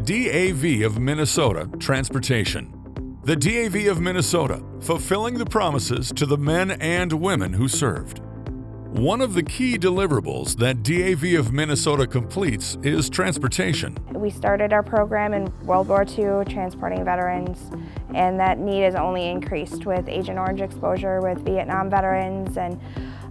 DAV of Minnesota Transportation. The DAV of Minnesota, fulfilling the promises to the men and women who served. One of the key deliverables that DAV of Minnesota completes is transportation. We started our program in World War II, transporting veterans, and that need has only increased with Agent Orange exposure, with Vietnam veterans, and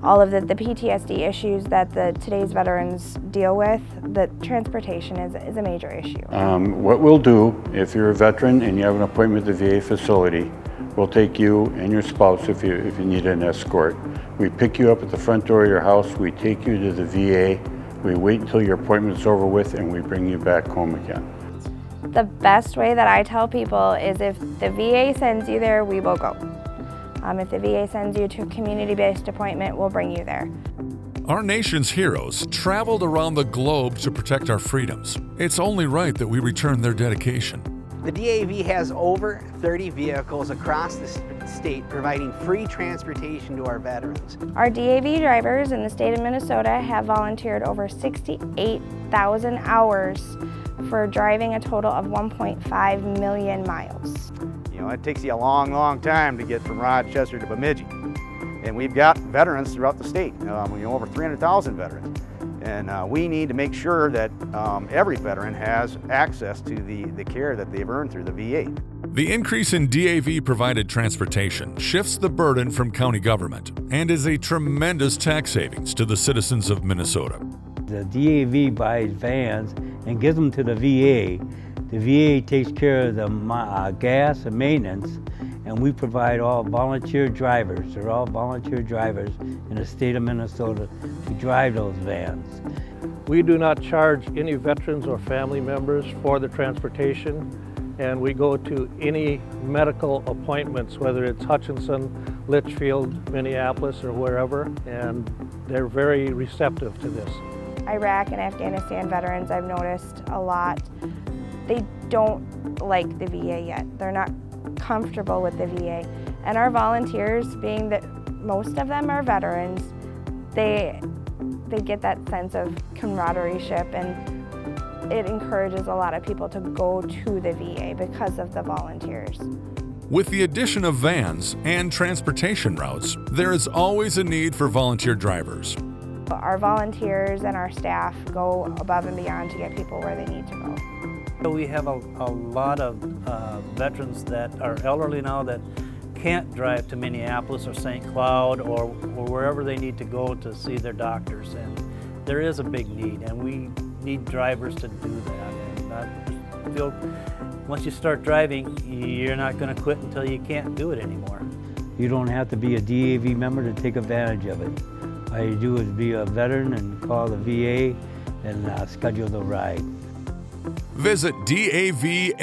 all of the PTSD issues that today's veterans deal with. The transportation is a major issue. What we'll do, if you're a veteran and you have an appointment at the VA facility, we'll take you and your spouse if you need an escort. We pick you up at the front door of your house, we take you to the VA, we wait until your appointment's over with, and we bring you back home again. The best way that I tell people is if the VA sends you there, we will go. If the VA sends you to a community-based appointment, we'll bring you there. Our nation's heroes traveled around the globe to protect our freedoms. It's only right that we return their dedication. The DAV has over 30 vehicles across the state providing free transportation to our veterans. Our DAV drivers in the state of Minnesota have volunteered over 68,000 hours for driving a total of 1.5 million miles. You know, it takes you a long, long time to get from Rochester to Bemidji. And we've got veterans throughout the state, over 300,000 veterans. And we need to make sure that every veteran has access to the care that they've earned through the VA. The increase in DAV-provided transportation shifts the burden from county government and is a tremendous tax savings to the citizens of Minnesota. The DAV buys vans and gives them to the VA. The VA takes care of the gas and maintenance, and we provide all volunteer drivers. They're all volunteer drivers in the state of Minnesota to drive those vans. We do not charge any veterans or family members for the transportation, and we go to any medical appointments, whether it's Hutchinson, Litchfield, Minneapolis, or wherever, and they're very receptive to this. Iraq and Afghanistan veterans, I've noticed a lot, they don't like the VA yet. They're not comfortable with the VA. And our volunteers, being that most of them are veterans, they get that sense of camaraderie, and it encourages a lot of people to go to the VA because of the volunteers. With the addition of vans and transportation routes, there is always a need for volunteer drivers. Our volunteers and our staff go above and beyond to get people where they need to go. We have a lot of veterans that are elderly now that can't drive to Minneapolis or St. Cloud or wherever they need to go to see their doctors, and there is a big need, and we need drivers to do that. And I feel once you start driving, you're not going to quit until you can't do it anymore. You don't have to be a DAV member to take advantage of it. All you do is be a veteran and call the VA and schedule the ride. Visit davmn.org.